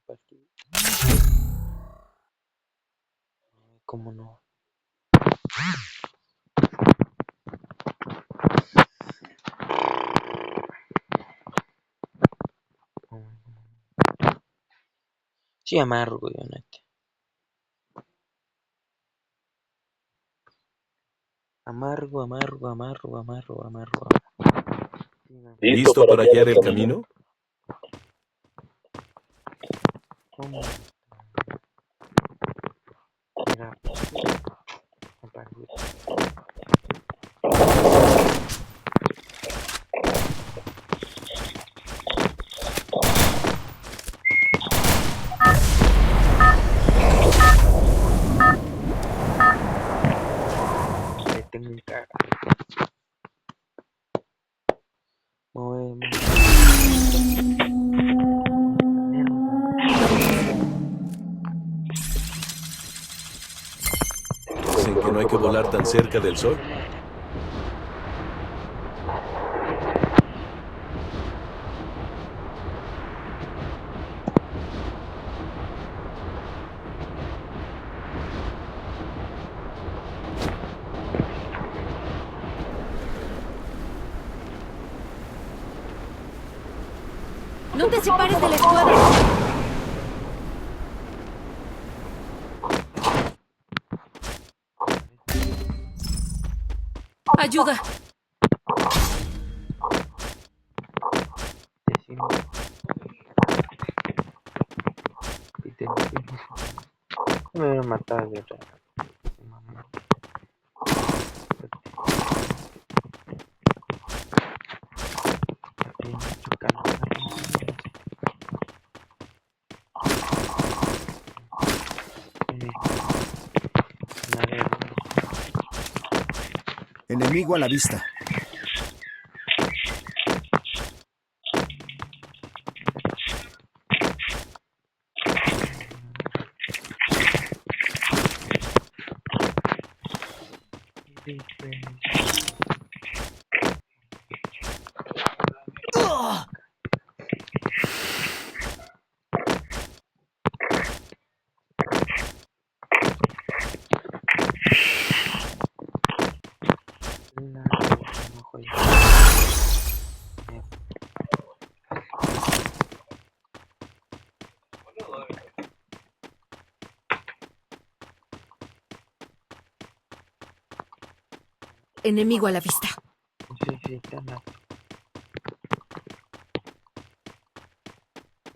partida. ¿Cómo no? Sí, amargo, yo neta. Amargo, amargo, amargo, amargo, amargo. ¿Listo para guiar el camino? ¿Cómo? Mira, amargo. Le tengo un caga. Movemos. Dicen que no hay que volar tan cerca del sol. ¡No te separes de la escuadra! ¡Ayuda! Me van a matar de otra. Enemigo a la vista. Enemigo a la vista. Sí, sí, está en la...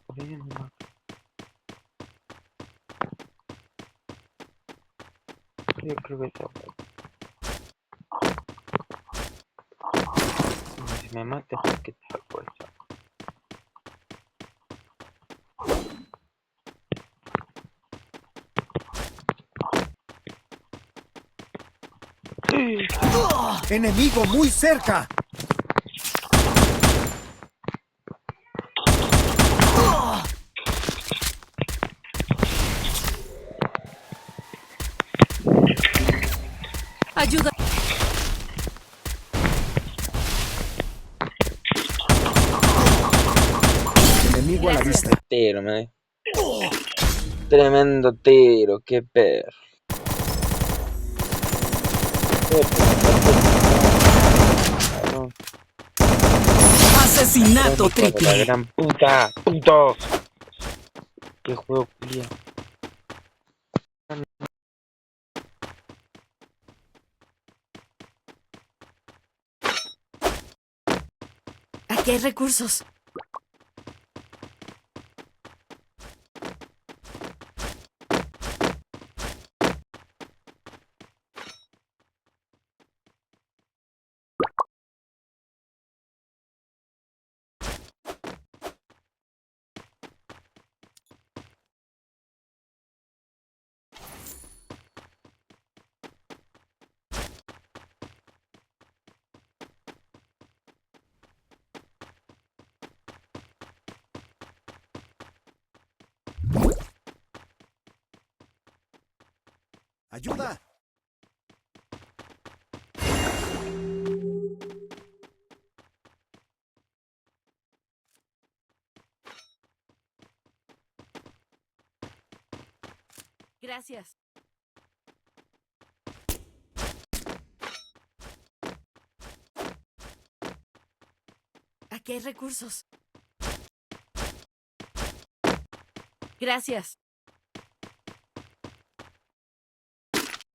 Por ahí nomás. Yo creo que está bueno. Si me mata, ¿qué tal fuerza? Enemigo muy cerca. ¡Ayuda! Enemigo a la vista. Tiro, me. Tremendo tiro, qué perro. ¡Asesinato La triple! gran puta, punto. Qué juego culiao. Aquí hay recursos. Ayuda. Gracias. Aquí hay recursos. Gracias.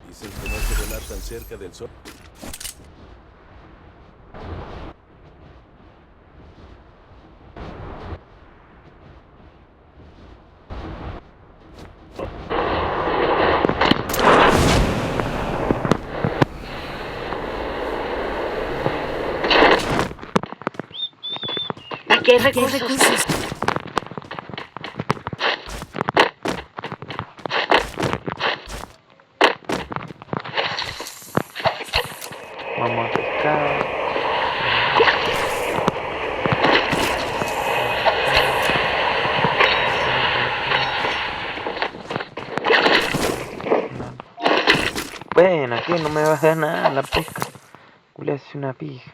Dicen que no hay que volar tan cerca del sol. Aquí hay recursos. Vamos a pescar. Bueno, aquí no me va a dar nada la pesca. Le hace una pija.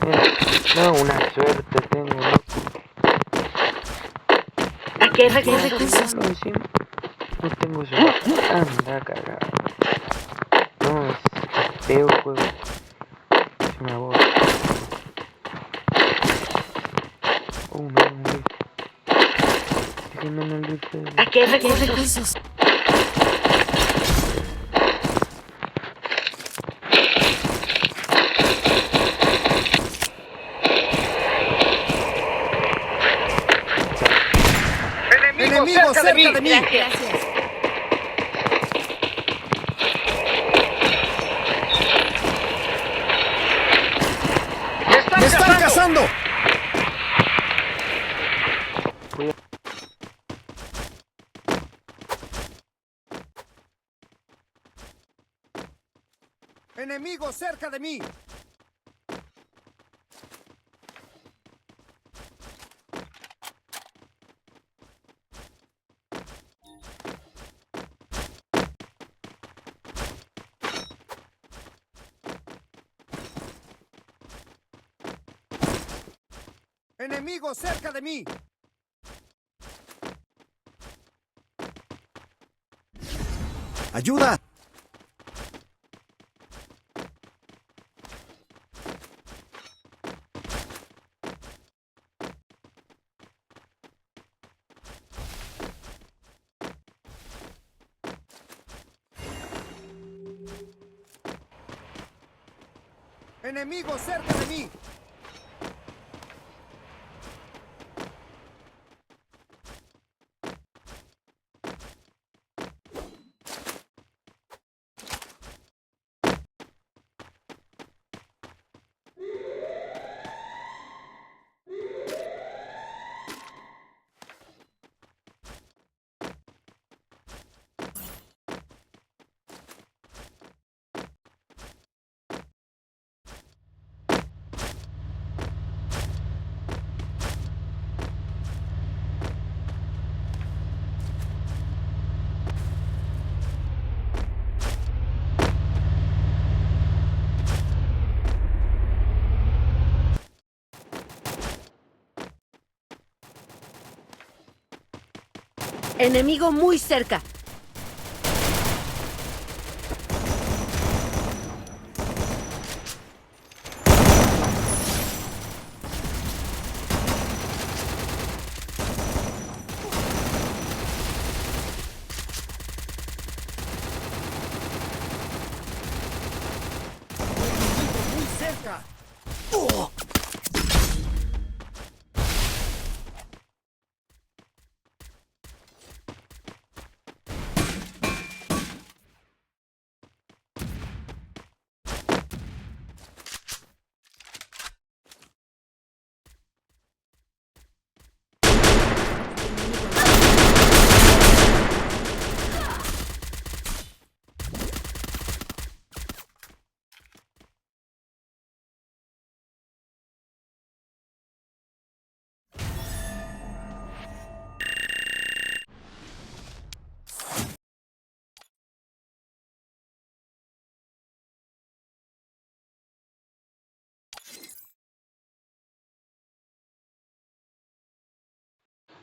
Mira, no, una suerte tengo, loco. Aquí hay recursos. Lo encima. No tengo suerte. Anda, cagado. No, es feo el juego. Se me aborda. Me morí. Déjenme en el rifle. Aquí hay recursos. ¡Enemigo cerca de mí! Gracias. ¡Me están cazando! ¡Enemigo cerca de mí! ¡Enemigo cerca de mí! ¡Ayuda! ¡Enemigo cerca de mí! Enemigo muy cerca. ¡Muy cerca!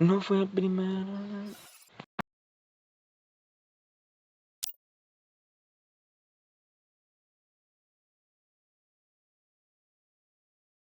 No fue el primero.